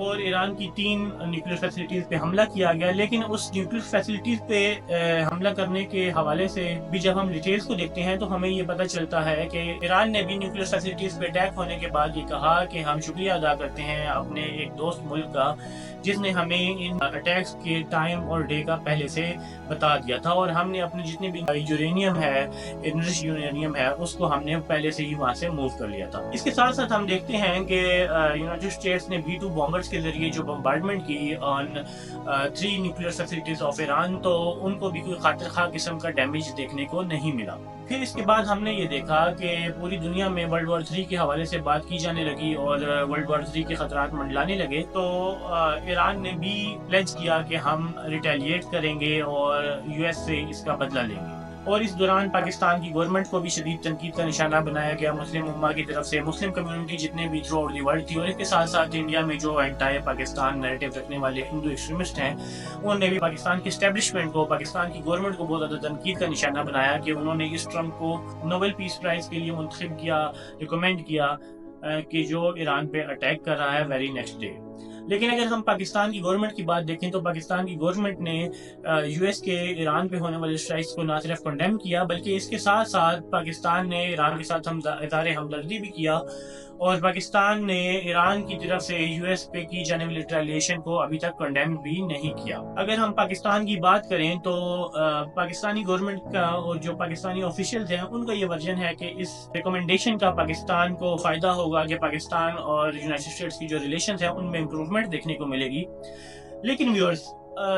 اور ایران کی 3 nuclear facilities پہ حملہ کیا گیا. لیکن اس نیوکلیر فیسلٹیز پہ حملہ کرنے کے حوالے سے بھی جب ہم ڈیٹیلز کو دیکھتے ہیں تو ہمیں یہ پتہ چلتا ہے کہ ایران نے بھی نیوکلیر فیسلٹیز پہ اٹیک ہونے کے بعد یہ کہا کہ ہم شکریہ ادا کرتے ہیں اپنے ایک دوست ملک کا جس نے ہمیں ان اٹیکس کے ٹائم اور ڈے کا پہلے سے بتا دیا تھا، اور ہم نے اپنے جتنے بھی یورینیم ہے، انرچ یورینیم ہے، اس کو ہم نے پہلے سے ہی وہاں سے موو کر لیا تھا. اس کے ساتھ ساتھ ہم دیکھتے ہیں کہ یونائٹڈ اسٹیٹس نے B-2 بامبرز کے ذریعے جو بمبارڈمنٹ کی آن 3 نیوکلیر فیسلٹیز آف ایران، تو ان کو بھی کوئی خاطر خواہ قسم کا ڈیمیج دیکھنے کو نہیں ملا. پھر اس کے بعد ہم نے یہ دیکھا کہ پوری دنیا میں ورلڈ وار 3 کے حوالے سے بات کی جانے لگی اور ورلڈ وار 3 کے خطرات منڈلانے لگے، تو ایران نے بھی پلیج کیا کہ ہم ریٹیلیٹ کریں گے اور US سے اس کا بدلہ لیں گے. اور اس دوران پاکستان کی گورنمنٹ کو بھی شدید تنقید کا نشانہ بنایا گیا مسلم امہ کی طرف سے. مسلم کمیونٹی جتنے بھی تھرو آؤٹ دی ورلڈ تھی، اور اس کے ساتھ ساتھ انڈیا میں جو اینٹائی پاکستان نیریٹو رکھنے والے ہندو ایکسٹریمسٹ ہیں، انہوں نے بھی پاکستان کی اسٹیبلشمنٹ کو، پاکستان کی گورنمنٹ کو بہت زیادہ تنقید کا نشانہ بنایا کہ انہوں نے اس ٹرمپ کو نوبل پیس پرائز کے لیے منتخب کیا، ریکمینڈ کیا کہ جو ایران پہ اٹیک کر رہا ہے ویری نیکسٹ ڈے. لیکن اگر ہم پاکستان کی گورنمنٹ کی بات دیکھیں تو پاکستان کی گورنمنٹ نے US کے ایران پہ ہونے والے اسٹرائکس کو نہ صرف کنڈیم کیا، بلکہ اس کے ساتھ ساتھ پاکستان نے ایران کے ساتھ اظہار ہمدردی بھی کیا، اور پاکستان نے ایران کی طرف سے US پہ کی جانے والی ریٹیلیشن کو ابھی تک کنڈیم بھی نہیں کیا. اگر ہم پاکستان کی بات کریں تو پاکستانی گورنمنٹ کا اور جو پاکستانی آفیشلز ہیں ان کا یہ ورژن ہے کہ اس ریکمنڈیشن کا پاکستان کو فائدہ ہوگا کہ پاکستان اور یونائٹڈ اسٹیٹس کی جو ریلیشنز ہیں ان میں امپروومنٹ دیکھنے کو ملے گی. لیکن ویورز،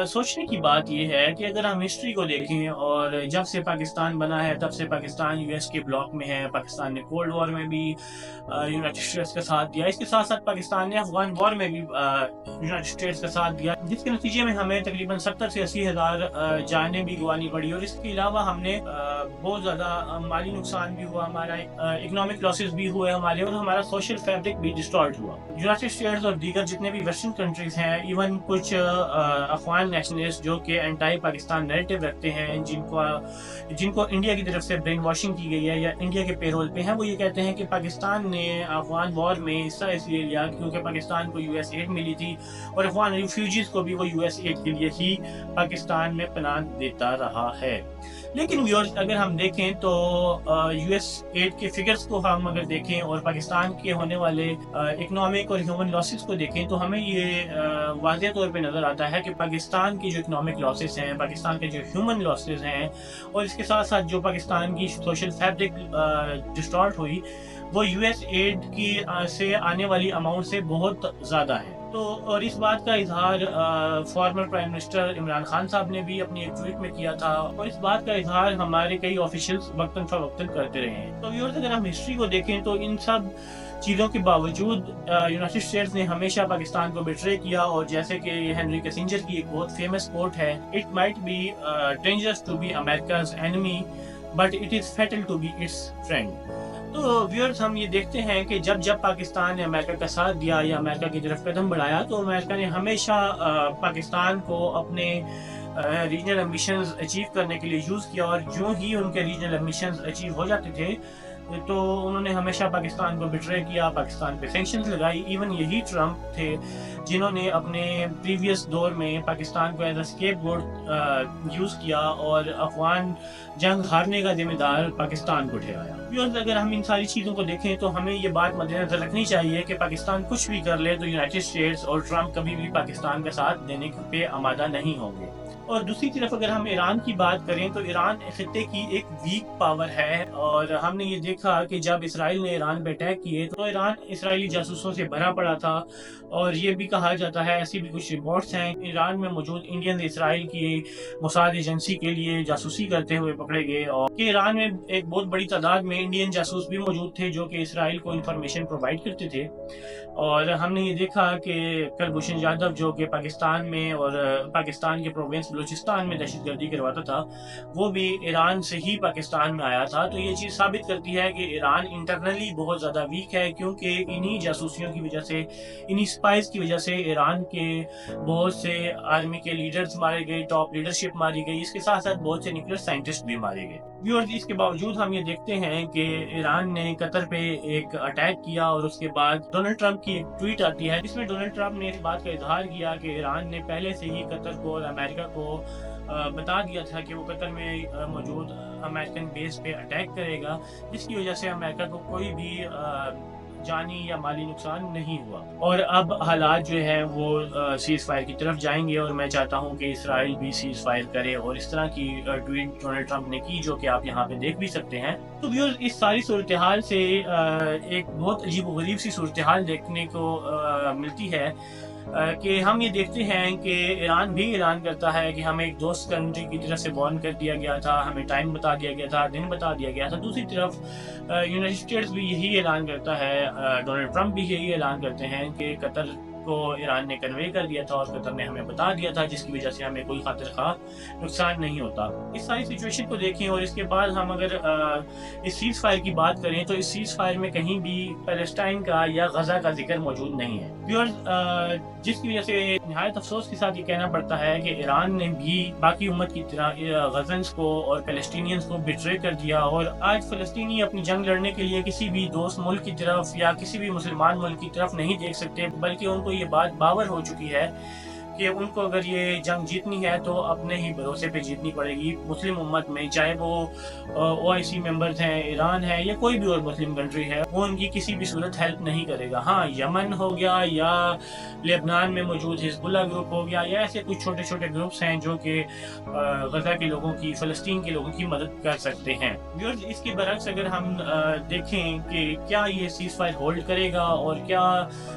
سوچنے کی بات یہ ہے کہ اگر ہم ہسٹری کو دیکھیں اور جب سے پاکستان بنا ہے تب سے پاکستان US کے بلاک میں ہے. پاکستان نے کولڈ وار میں بھی یونائٹڈ اسٹیٹس کا ساتھ دیا، اس کے ساتھ ساتھ پاکستان نے افغان وار میں بھی یونائٹڈ اسٹیٹس کا ساتھ دیا، جس کے نتیجے میں ہمیں تقریباً 70 سے 80 ہزار جانیں بھی گوانی پڑی، اور اس کے علاوہ ہم نے بہت زیادہ مالی نقصان بھی ہوا، ہمارا اکنامک لاسز بھی ہوئے ہمارے، اور ہمارا سوشل فیبرک بھی ڈسٹارٹ ہوا. یونائٹڈ اسٹیٹس اور دیگر جتنے بھی ویسٹرن کنٹریز ہیں، ایون کچھ افغان نیشنلسٹ جو کہ اینٹائی پاکستان نیریٹو رکھتے ہیں، جن کو انڈیا کی طرف سے برین واشنگ کی گئی ہے یا انڈیا کے پیرول پہ ہیں، وہ یہ کہتے ہیں کہ پاکستان نے افغان وار میں حصہ اس لیے لیا کیونکہ پاکستان کو US ایڈ ملی تھی، اور افغان ریفیوجیز کو بھی وہ US ایڈ کے لیے ہی پاکستان میں پناہ دیتا رہا ہے. لیکن ویورز، اگر ہم دیکھیں تو US ایڈ کے فگرز کو ہم اگر دیکھیں اور پاکستان کے ہونے والے اکنامک اور ہیومن لاسز کو دیکھیں تو ہمیں یہ واضح طور پہ نظر آتا ہے کہ پاکستان کی جو اکنامک لاسز ہیں، پاکستان کے جو ہیومن لاسز ہیں، اور اس کے ساتھ ساتھ جو پاکستان کی سوشل فیبرک ڈسٹارٹ ہوئی، وہ US ایڈ کی سے آنے والی اماؤنٹ سے بہت زیادہ ہے. تو اور اس بات کا اظہار former prime minister Imran Khan صاحب نے بھی اپنی ایک ٹویٹ میں کیا تھا، اور اس بات کا اظہار ہمارے کئی آفیشلز وقتاً فوقتاً کرتے رہے ہیں. تو ویورز، اگر ہم ہسٹری کو دیکھیں تو ان سب چیزوں کے باوجود یونائٹڈ اسٹیٹس نے ہمیشہ پاکستان کو بیٹرے کیا، اور جیسے کہ ہنری کیسنجر کی ایک بہت فیمس کوٹ ہے، "It might be dangerous to be America's enemy, but it is fatal to be its friend." تو ویورز، ہم یہ دیکھتے ہیں کہ جب پاکستان نے امریکہ کا ساتھ دیا یا امریکہ کی طرف قدم بڑھایا، تو امریکہ نے ہمیشہ پاکستان کو اپنے ریجنل ایمبیشنز اچیو کرنے کے لیے یوز کیا، اور جو ہی ان کے ریجنل ایمبیشنز اچیو ہو جاتے تھے تو انہوں نے ہمیشہ پاکستان کو بٹرے کیا، پاکستان پہ سینکشنز لگائی. ایون یہی ٹرمپ تھے جنہوں نے اپنے پریویس دور میں پاکستان کو as a escape got use کیا اور افغان جنگ ہارنے کا ذمہ دار پاکستان کو ٹھہرایا. اگر ہم ان ساری چیزوں کو دیکھیں تو ہمیں یہ بات مد نظر رکھنی چاہیے کہ پاکستان کچھ بھی کر لے تو یونائٹڈ اسٹیٹس اور ٹرمپ کبھی بھی پاکستان کا ساتھ دینے پہ آمادہ نہیں ہوں گے. اور دوسری طرف اگر ہم ایران کی بات کریں تو ایران خطے کی ایک ویک پاور ہے، اور ہم نے یہ دیکھا کہ جب اسرائیل نے ایران پہ اٹیک کیے تو ایران اسرائیلی جاسوسوں سے بھرا پڑا تھا، اور یہ بھی کہا جاتا ہے، ایسی بھی کچھ رپورٹس ہیں، ایران میں موجود انڈین اسرائیل کی موساد ایجنسی کے لیے جاسوسی کرتے ہوئے پکڑے گئے، اور کہ ایران میں ایک بہت بڑی تعداد میں انڈین جاسوس بھی موجود تھے جو کہ اسرائیل کو انفارمیشن پرووائڈ کرتے تھے. اور ہم نے یہ دیکھا کہ کلبھوشن جادو جو کہ پاکستان میں اور پاکستان کے پروونس بلوچستان میں دہشت گردی کرواتا تھا، وہ بھی ایران سے ہی پاکستان میں آیا تھا. تو یہ چیز ثابت کرتی ہے کہ ایران انٹرنلی بہت زیادہ ویک ہے، کیونکہ انہی جاسوسیوں کی وجہ سے، انہی سپائز کی وجہ سے ایران کے بہت سے آرمی کے لیڈرز مارے گئے، ٹاپ لیڈرشپ ماری گئی، اس کے ساتھ ساتھ بہت سے نیوکلیئر سائنٹسٹ بھی مارے گئے. ویورز، اس کے باوجود ہم یہ دیکھتے ہیں کہ ایران نے قطر پہ ایک اٹیک کیا اور اس کے بعد ڈونلڈ ٹرمپ کی ایک ٹویٹ آتی ہے جس میں ڈونلڈ ٹرمپ نے اس بات کا اظہار کیا کہ ایران نے پہلے سے ہی قطر کو اور امریکہ کو بتا دیا تھا کہ وہ قطر میں موجود امریکن بیس پہ اٹیک کرے گا، جس کی وجہ سے امریکہ کو کوئی بھی جانی یا مالی نقصان نہیں ہوا۔ اور اب حالات جو ہیں وہ سیز فائر کی طرف جائیں گے، اور میں چاہتا ہوں کہ اسرائیل بھی سیز فائر کرے، اور اس طرح کی ٹویٹ ڈونلڈ ٹرمپ نے کی جو کہ آپ یہاں پہ دیکھ بھی سکتے ہیں۔ تو ویورز، اس ساری صورتحال سے ایک بہت عجیب و غریب سی صورتحال دیکھنے کو ملتی ہے کہ ہم یہ دیکھتے ہیں کہ ایران بھی اعلان کرتا ہے کہ ہمیں ایک دوست کنٹری کی طرف سے وارن کر دیا گیا تھا، ہمیں ٹائم بتا دیا گیا تھا، دن بتا دیا گیا تھا۔ دوسری طرف یونائٹڈ اسٹیٹس بھی یہی اعلان کرتا ہے، ڈونلڈ ٹرمپ بھی یہی اعلان کرتے ہیں کہ قطر کو ایران نے کنوے کر دیا تھا اور قطر نے ہمیں بتا دیا تھا، جس کی وجہ سے ہمیں کوئی خاطر خواہ نقصان نہیں ہوتا۔ اس ساری سچویشن کو دیکھیں اور اس کے بعد ہم اگر اس سیز فائر کی بات کریں تو اس سیز فائر میں کہیں بھی پیلسٹائن کا یا غزہ کا ذکر موجود نہیں ہے۔ ویورز، جس کی وجہ سے نہایت افسوس کے ساتھ یہ کہنا پڑتا ہے کہ ایران نے بھی باقی امت کی طرح غزنس کو اور فلسطینینز کو بٹرے کر دیا، اور آج فلسطینی اپنی جنگ لڑنے کے لیے کسی بھی دوست ملک کی طرف یا کسی بھی مسلمان ملک کی طرف نہیں دیکھ سکتے، بلکہ ان کو یہ بات باور ہو چکی ہے کہ ان کو اگر یہ جنگ جیتنی ہے تو اپنے ہی بھروسے پہ جیتنی پڑے گی۔ مسلم امت میں چاہے وہ OIC ممبرز ہیں، ایران ہے یا کوئی بھی اور مسلم کنٹری ہے، وہ ان کی کسی بھی صورت ہیلپ نہیں کرے گا۔ ہاں، یمن ہو گیا یا لبنان میں موجود حزب اللہ گروپ ہو گیا یا ایسے کچھ چھوٹے چھوٹے گروپس ہیں جو کہ غزہ کے لوگوں کی، فلسطین کے لوگوں کی مدد کر سکتے ہیں۔ ویورز، اس کے برعکس اگر ہم دیکھیں کہ کیا یہ سیز فائر ہولڈ کرے گا اور کیا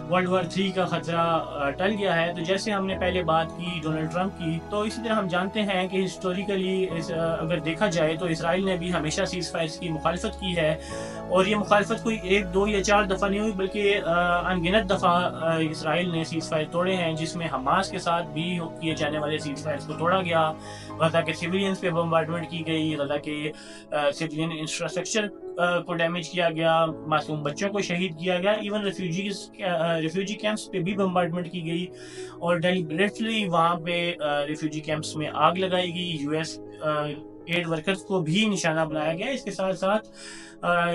ورلڈ وار 3 کا خطرہ ٹل گیا ہے، تو جیسے ہم نے پہلے بات کی ڈونلڈ ٹرمپ کی، تو اسی طرح ہم جانتے ہیں کہ ہسٹوریکلی اگر دیکھا جائے تو اسرائیل نے بھی ہمیشہ سیز فائر کی مخالفت کی ہے، اور یہ مخالفت کوئی 1 2 یا 4 دفعہ نہیں ہوئی، بلکہ انگنت دفعہ اسرائیل نے سیز فائر توڑے ہیں، جس میں حماس کے ساتھ بھی کیے جانے والے سیز فائر کو توڑا گیا، غزہ کے سیولینز پہ بمبارڈمنٹ کی گئی، غزہ کے سیولین انفراسٹرکچر کو ڈیمیج کیا گیا، معصوم بچوں کو شہید کیا گیا، ایون ریفیوجی کیمپس پہ بھی بمبارڈمنٹ کی گئی، اور ڈیلیبریٹلی وہاں پہ ریفیوجی کیمپس میں آگ لگائی گئی، US ایڈ ورکرز کو بھی نشانہ بنایا گیا، اس کے ساتھ ساتھ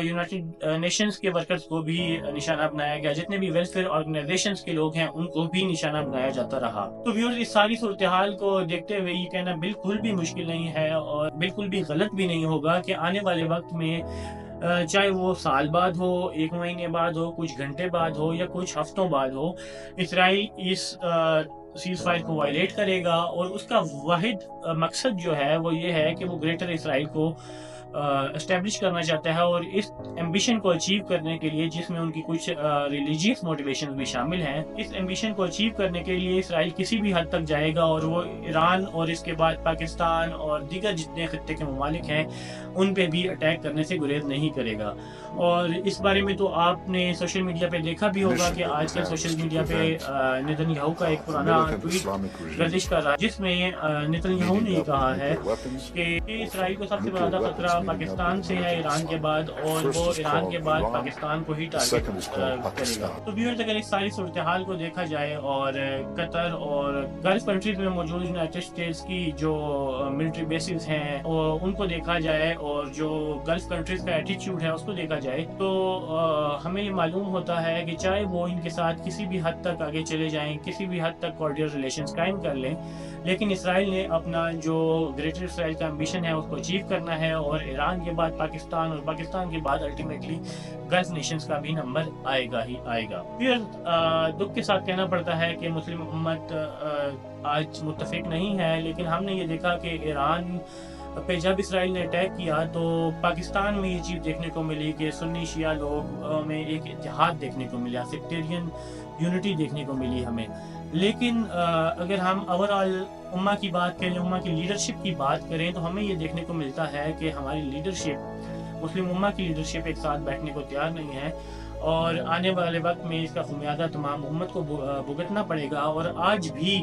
یونائٹڈ نیشنز کے ورکرز کو بھی نشانہ بنایا گیا، جتنے بھی ویلفیئر آرگنائزیشنز کے لوگ ہیں ان کو بھی نشانہ بنایا جاتا رہا۔ تو ویورز، اس ساری صورتحال کو دیکھتے ہوئے یہ کہنا بالکل بھی مشکل نہیں ہے اور بالکل بھی غلط بھی نہیں ہوگا کہ آنے والے وقت میں چاہے وہ سال بعد ہو، 1 مہینے بعد ہو، کچھ گھنٹے بعد ہو یا کچھ ہفتوں بعد ہو، اسرائیل اس سیز فائر کو وائلیٹ کرے گا، اور اس کا واحد مقصد جو ہے وہ یہ ہے کہ وہ گریٹر اسرائیل کو اسٹیبلش کرنا چاہتا ہے، اور اس ایمبیشن کو اچیو کرنے کے لیے، جس میں ان کی کچھ ریلیجیس موٹیویشن بھی شامل ہیں، اس ایمبیشن کو اچیو کرنے کے لیے اسرائیل کسی بھی حد تک جائے گا، اور وہ ایران اور اس کے بعد پاکستان اور دیگر جتنے خطے کے ممالک ہیں ان پہ بھی اٹیک کرنے سے گریز نہیں کرے گا۔ اور اس بارے میں تو آپ نے سوشل میڈیا پہ دیکھا بھی ہوگا کہ آج کل سوشل میڈیا پہ نیتن یاہو کا ایک پرانا ٹویٹ گردش کر رہا ہے، جس میں نیتن یاہو نے یہ کہا ہے کہ اسرائیل کو سب سے زیادہ خطرہ پاکستان سے ہے ایران کے بعد، اور وہ ایران کے بعد پاکستان کو ہی ٹارگٹ کرے گا۔ تو ویورز، اگر اس ساری صورتحال کو دیکھا جائے اور قطر اور گلف کنٹریز میں موجود یونائٹڈ اسٹیٹس کی جو ملٹری بیسز ہیں ان کو دیکھا جائے، اور جو گلف کنٹریز کا ایٹیٹیوڈ ہے اس کو دیکھا جائے، تو ہمیں یہ معلوم ہوتا ہے کہ چاہے وہ ان کے ساتھ کسی بھی حد تک آگے چلے جائیں، کسی بھی حد تک کارڈیل ریلیشنز قائم کر لیں، لیکن اسرائیل نے اپنا جو گریٹر اسرائیل کا امبیشن ہے اس کو اچیو کرنا ہے، اور ایران کے بعد پاکستان، اور پاکستان کے بعد الٹیمیٹلی گلف نیشنز کا بھی نمبر آئے گا ہی آئے گا۔ پھر دکھ کے ساتھ کہنا پڑتا ہے کہ مسلم امت آج متفق نہیں ہے، لیکن ہم نے یہ دیکھا کہ ایران پہ جب اسرائیل نے اٹیک کیا تو پاکستان میں یہ چیز دیکھنے کو ملی کہ سنی شیعہ لوگ میں ایک اتحاد دیکھنے کو ملا، سیکٹیرین یونٹی دیکھنے کو ملی ہمیں۔ لیکن اگر ہم اوور آل امہ کی بات کریں، امہ کی لیڈرشپ کی بات کریں، تو ہمیں یہ دیکھنے کو ملتا ہے کہ ہماری لیڈرشپ، مسلم امہ کی لیڈرشپ ایک ساتھ بیٹھنے کو تیار نہیں ہے، اور آنے والے وقت میں اس کا خمیازہ تمام امت کو بھگتنا پڑے گا۔ اور آج بھی